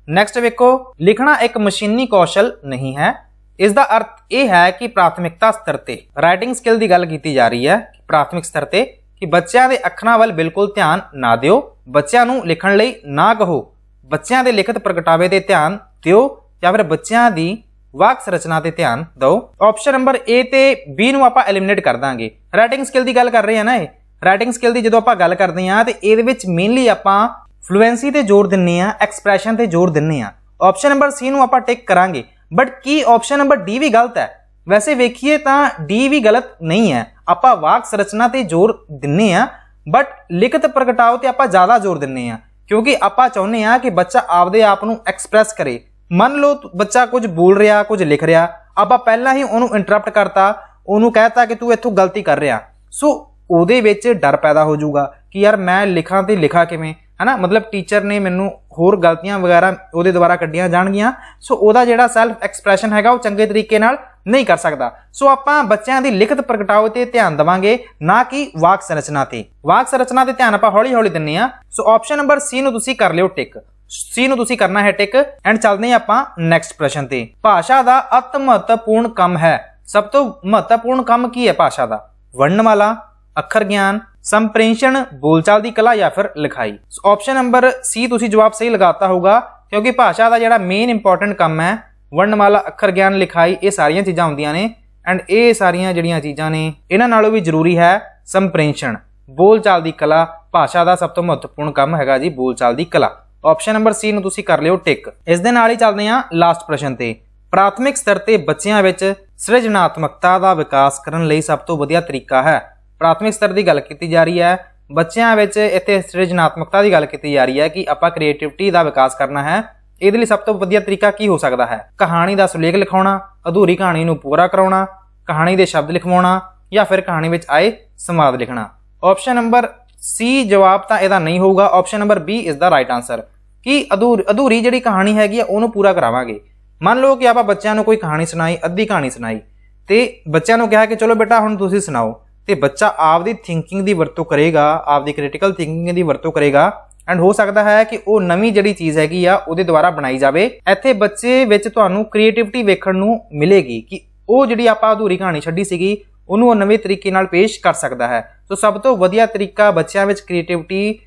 Next ਵੇਖੋ, ਲਿਖਣਾ ਇੱਕ ਮਸ਼ੀਨੀ ਕੌਸ਼ਲ ਨਹੀਂ ਹੈ। ਇਸ ਦਾ ਅਰਥ ਇਹ ਹੈ ਕਿ ਪ੍ਰਾਥਮਿਕਤਾ ਸਤਰ ਤੇ ਰਾਈਟਿੰਗ ਸਕਿੱਲ ਦੀ ਗੱਲ ਕੀਤੀ ਜਾ ਰਹੀ ਹੈ। ਪ੍ਰਾਥਮਿਕ ਸਤਰ ਤੇ ਕਿ ਬੱਚਿਆਂ ਦੇ ਅੱਖਰਾਂ ਵੱਲ ਬਿਲਕੁਲ ਧਿਆਨ ਨਾ ਦਿਓ, ਬੱਚਿਆਂ ਨੂੰ ਲਿਖਣ ਲਈ ਨਾ ਕਹੋ, ਬੱਚਿਆਂ ਦੇ ਲਿਖਤ ਪ੍ਰਗਟਾਵੇ ਤੇ ਧਿਆਨ ਦਿਓ, ਜਾਂ ਫਿਰ ਬੱਚਿਆਂ ਦੀ ਵਾਕ ਸੰਰਚਨਾ ਤੇ ਧਿਆਨ ਦਿਓ। ਆਪਸ਼ਨ ਨੰਬਰ ਏ ਤੇ ਬੀ ਨੂੰ ਆਪਾਂ ਐਲੀਮੀਨੇਟ ਕਰ ਦਾਂਗੇ। ਰਾਈਟਿੰਗ ਸਕਿੱਲ ਦੀ ਗੱਲ ਕਰ ਰਹੇ ਹਾਂ ਨਾ, ਇਹ ਰਾਈਟਿੰਗ ਸਕਿੱਲ ਦੀ ਜਦੋਂ ਆਪਾਂ ਗੱਲ ਕਰਦੇ ਹਾਂ ਤੇ ਇਹਦੇ ਵਿੱਚ ਮੇਨਲੀ ਆਪਾਂ ਫਲੂਐਂਸੀ ਤੇ ਜ਼ੋਰ ਦਿੰਨੇ ਆ, ਐਕਸਪ੍ਰੈਸ਼ਨ ਤੇ ਜ਼ੋਰ ਦਿੰਨੇ ਆ। ਆਪਸ਼ਨ ਨੰਬਰ ਸੀ ਨੂੰ ਆਪਾਂ ਟਿਕ ਕਰਾਂਗੇ, ਬਟ ਕੀ ਆਪਸ਼ਨ ਨੰਬਰ ਡੀ ਵੀ ਗਲਤ ਹੈ? ਵੈਸੇ ਵੇਖੀਏ ਤਾਂ ਡੀ ਵੀ ਗਲਤ ਨਹੀਂ ਹੈ। ਆਪਾਂ ਵਾਕ ਸੰਰਚਨਾ ਤੇ ਜ਼ੋਰ ਦਿੰਨੇ ਆ, ਬਟ ਲਿਖਤ ਪ੍ਰਗਟਾਓ ਤੇ ਆਪਾਂ ਜ਼ਿਆਦਾ ਜ਼ੋਰ ਦਿੰਨੇ ਆ, ਕਿਉਂਕਿ ਆਪਾਂ ਚਾਹੁੰਦੇ ਆ ਕਿ ਬੱਚਾ ਆਪਦੇ ਆਪ ਨੂੰ ਐਕਸਪ੍ਰੈਸ ਕਰੇ। ਮੰਨ ਲਓ ਬੱਚਾ ਕੁਝ ਬੋਲ ਰਿਹਾ, ਕੁਝ ਲਿਖ ਰਿਹਾ, ਆਪਾਂ ਪਹਿਲਾਂ ਹੀ ਉਹਨੂੰ ਇੰਟਰਪਟ ਕਰਤਾ, ਉਹਨੂੰ ਕਹਿਤਾ ਕਿ ਤੂੰ ਇੱਥੋਂ ਗਲਤੀ ਕਰ ਰਿਹਾ। ਸੋ ਉਹਦੇ ਵਿੱਚ ਡਰ ਪੈਦਾ ਹੋ ਜਾਊਗਾ ਕਿ ਯਾਰ ਮੈਂ ਲਿਖਾਂ ਤੇ ਲਿਖਾ ਕਿਵੇਂ, ਹਨਾ। ਮਤਲਬ ਟੀਚਰ ਨੇ ਮੈਨੂੰ ਹੋਰ ਗਲਤੀਆਂ ਵਗੈਰਾ ਉਹਦੇ ਦੁਆਰਾ ਕੱਢੀਆਂ ਜਾਣਗੀਆਂ। ਸੋ ਉਹਦਾ ਜਿਹੜਾ ਸੈਲਫ ਐਕਸਪ੍ਰੈਸ਼ਨ ਹੈਗਾ ਉਹ ਚੰਗੇ ਤਰੀਕੇ ਨਾਲ ਨਹੀਂ ਕਰ ਸਕਦਾ। ਸੋ ਆਪਾਂ ਬੱਚਿਆਂ ਦੀ ਲਿਖਤ ਪ੍ਰਗਟਾਵੇ ਤੇ ਧਿਆਨ ਦੇਵਾਂਗੇ, ਨਾ ਕਿ ਵਾਕ ਸੰਰਚਨਾ ਤੇ। ਵਾਕ ਸੰਰਚਨਾ ਤੇ ਧਿਆਨ ਆਪਾਂ ਹੌਲੀ ਹੌਲੀ ਦਿੰਨੇ ਆ। ਸੋ ਆਪਸ਼ਨ ਨੰਬਰ ਸੀ ਨੂੰ ਤੁਸੀਂ ਕਰ ਲਿਓ ਟਿਕ। ਸੀ ਨੂੰ ਤੁਸੀਂ ਕਰਨਾ ਹੈ ਟਿਕ ਐਂਡ ਚੱਲਦੇ ਹਾਂ ਆਪਾਂ ਨੈਕਸਟ ਪ੍ਰਸ਼ਨ ਤੇ। ਭਾਸ਼ਾ ਦਾ ਅਤ ਮਹੱਤਵਪੂਰਨ ਕੰਮ ਹੈ। ਸਭ ਤੋਂ ਮਹੱਤਵਪੂਰਨ ਕੰਮ ਕੀ ਹੈ ਭਾਸ਼ਾ ਦਾ? ਵਰਣਮਾਲਾ, ਅੱਖਰ ਗਿਆਨ, ਸੰਪ੍ਰੇਸ਼ਣ, ਬੋਲਚਾਲ ਦੀ ਕਲਾ, ਜਾਂ ਫਿਰ ਲਿਖਾਈ। ਆਪਸ਼ਨ ਨੰਬਰ ਸੀ ਤੁਸੀਂ ਜਵਾਬ ਸਹੀ ਲਗਾਤਾ ਹੋਊਗਾ, ਕਿਉਂਕਿ ਭਾਸ਼ਾ ਦਾ ਜਿਹੜਾ ਮੇਨ ਇੰਪੋਰਟੈਂਟ ਕੰਮ ਹੈ ਵਰਣਮਾਲਾ, ਅੱਖਰ ਗਿਆਨ, ਲਿਖਾਈ, ਇਹ ਸਾਰੀਆਂ ਚੀਜ਼ਾਂ ਹੁੰਦੀਆਂ ਨੇ। ਐਂਡ ਇਹ ਸਾਰੀਆਂ ਜਿਹੜੀਆਂ ਚੀਜ਼ਾਂ ਨੇ ਇਹਨਾਂ ਨਾਲੋਂ ਵੀ ਜ਼ਰੂਰੀ ਹੈ ਸੰਪ੍ਰੇਸ਼ਣ, ਬੋਲਚਾਲ ਦੀ ਕਲਾ। ਭਾਸ਼ਾ ਦਾ ਸਭ ਤੋਂ ਮਹੱਤਵਪੂਰਨ ਕੰਮ ਹੈਗਾ ਜੀ ਬੋਲਚਾਲ ਦੀ ਕਲਾ। ਆਪਸ਼ਨ ਨੰਬਰ ਸੀ ਨੂੰ ਤੁਸੀਂ ਕਰ ਲਿਓ ਟਿਕ। ਇਸ ਦੇ ਨਾਲ ਹੀ ਚੱਲਦੇ ਹਾਂ ਲਾਸਟ ਪ੍ਰਸ਼ਨ ਤੇ। ਪ੍ਰਾਥਮਿਕ ਸਤਰ ਤੇ ਬੱਚਿਆਂ ਵਿੱਚ ਸਿਰਜਣਾਤਮਕਤਾ ਦਾ ਵਿਕਾਸ ਕਰਨ ਲਈ ਸਭ ਤੋਂ ਵਧੀਆ ਤਰੀਕਾ ਹੈ। ਪ੍ਰਾਥਮਿਕ ਸਤਰ ਦੀ ਗੱਲ ਕੀਤੀ ਜਾ ਰਹੀ ਹੈ, ਬੱਚਿਆਂ ਵਿੱਚ ਇੱਥੇ ਸਿਰਜਣਾਤਮਕਤਾ ਦੀ ਗੱਲ ਕੀਤੀ ਜਾ ਰਹੀ ਹੈ ਕਿ ਆਪਾਂ ਕ੍ਰੀਏਟਿਵਿਟੀ ਦਾ ਵਿਕਾਸ ਕਰਨਾ ਹੈ। ਇਹਦੇ ਲਈ ਸਭ ਤੋਂ ਵਧੀਆ ਤਰੀਕਾ ਕੀ ਹੋ ਸਕਦਾ ਹੈ? ਕਹਾਣੀ ਦਾ ਸੁਲੇਖ ਲਿਖਾਉਣਾ, ਅਧੂਰੀ ਕਹਾਣੀ ਨੂੰ ਪੂਰਾ ਕਰਾਉਣਾ, ਕਹਾਣੀ ਦੇ ਸ਼ਬਦ ਲਿਖਵਾਉਣਾ, ਜਾਂ ਫਿਰ ਕਹਾਣੀ ਵਿੱਚ ਆਏ ਸੰਵਾਦ ਲਿਖਣਾ। ਆਪਸ਼ਨ ਨੰਬਰ ਸੀ ਜਵਾਬ ਤਾਂ ਇਹਦਾ ਨਹੀਂ ਹੋਊਗਾ। Option number B is the right answer ਕਿ ਅਧੂਰੀ ਜਿਹੜੀ ਕਹਾਣੀ ਹੈਗੀ ਆ ਉਹਨੂੰ ਪੂਰਾ ਕਰਾਵਾਂਗੇ। ਮੰਨ ਲਓ ਕਿ ਆਪਾਂ ਬੱਚਿਆਂ ਨੂੰ ਕੋਈ ਕਹਾਣੀ ਸੁਣਾਈ, ਅੱਧੀ ਕਹਾਣੀ ਸੁਣਾਈ ਤੇ ਬੱਚਿਆਂ ਨੂੰ ਕਿਹਾ ਕਿ ਚਲੋ ਬੇਟਾ ਹੁਣ ਤੁਸੀਂ ਸੁਣਾਓ, ਤੇ ਬੱਚਾ ਆਪਦੀ ਥਿੰਕਿੰਗ ਦੀ ਵਰਤੋਂ ਕਰੇਗਾ, ਆਪਦੀ ਕ੍ਰਿਟੀਕਲ ਥਿੰਕਿੰਗ ਦੀ ਵਰਤੋਂ ਕਰੇਗਾ ਐਂਡ ਹੋ ਸਕਦਾ ਹੈ ਕਿ ਉਹ ਨਵੀਂ ਜਿਹੜੀ ਚੀਜ਼ ਹੈਗੀ ਆ ਉਹਦੇ ਦੁਆਰਾ ਬਣਾਈ ਜਾਵੇ। ਇੱਥੇ ਬੱਚੇ ਵਿੱਚ ਤੁਹਾਨੂੰ ਕ੍ਰੀਏਟਿਵਿਟੀ ਵੇਖਣ ਨੂੰ ਮਿਲੇਗੀ ਕਿ ਉਹ ਜਿਹੜੀ ਆਪਾਂ ਅਧੂਰੀ ਕਹਾਣੀ ਛੱਡੀ ਸੀਗੀ ਉਹਨੂੰ ਉਹ ਨਵੇਂ ਤਰੀਕੇ ਨਾਲ ਪੇਸ਼ ਕਰ ਸਕਦਾ ਹੈ। ਸੋ ਸਭ ਤੋਂ ਵਧੀਆ ਤਰੀਕਾ ਬੱਚਿਆਂ ਵਿੱਚ ਕ੍ਰੀਏਟਿਵਿਟੀ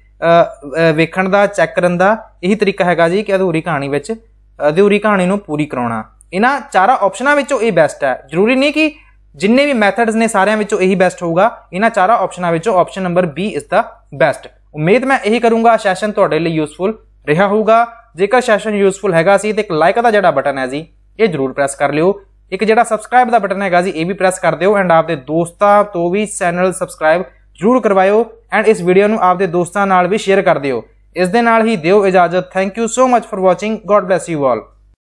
ਵੇਖਣ ਦਾ, ਚੈੱਕ ਕਰਨ ਦਾ ਇਹੀ ਤਰੀਕਾ ਹੈਗਾ ਜੀ ਕਿ ਅਧੂਰੀ ਕਹਾਣੀ ਨੂੰ ਪੂਰੀ ਕਰਾਉਣਾ। ਇਹਨਾਂ ਚਾਰਾਂ ਆਪਸ਼ਨਾਂ ਵਿੱਚੋਂ ਇਹ ਬੈਸਟ ਹੈ। ਜ਼ਰੂਰੀ ਨਹੀਂ ਕਿ ਜਿੰਨੇ ਵੀ ਮੈਥਡਸ ਨੇ ਸਾਰਿਆਂ ਵਿੱਚੋਂ ਇਹੀ ਬੈਸਟ ਹੋਊਗਾ। ਇਹਨਾਂ ਚਾਰਾਂ ਆਪਸ਼ਨਾਂ ਵਿੱਚੋਂ option number B is the best. ਉਮੀਦ ਮੈਂ ਇਹੀ ਕਰੂੰਗਾ ਸੈਸ਼ਨ ਤੁਹਾਡੇ ਲਈ ਯੂਸਫੁਲ ਰਿਹਾ ਹੋਊਗਾ। ਜੇਕਰ ਸੈਸ਼ਨ ਯੂਸਫੁਲ ਹੈਗਾ ਸੀ ਤੇ ਇੱਕ ਲਾਈਕ ਦਾ ਜਿਹੜਾ ਬਟਨ ਹੈ ਜੀ ਇਹ ਜ਼ਰੂਰ ਪ੍ਰੈਸ ਕਰ ਲਿਓ। ਇੱਕ ਜਿਹੜਾ ਸਬਸਕ੍ਰਾਈਬ ਦਾ ਬਟਨ ਹੈਗਾ ਜੀ ਇਹ ਵੀ ਪ੍ਰੈਸ ਕਰ ਦਿਓ ਐਂਡ ਆਪਦੇ ਦੋਸਤਾਂ ਤੋਂ ਵੀ ਚੈਨਲ ਸਬਸਕ੍ਰਾਈਬ ਜ਼ਰੂਰ ਕਰਵਾਇਓ ਐਂਡ ਇਸ ਵੀਡੀਓ ਨੂੰ ਆਪਦੇ ਦੋਸਤਾਂ ਨਾਲ ਵੀ ਸ਼ੇਅਰ ਕਰ ਦਿਓ। ਇਸ ਦੇ ਨਾਲ ਹੀ ਦਿਓ ਇਜਾਜ਼ਤ। Thank you so much for watching. God bless you all.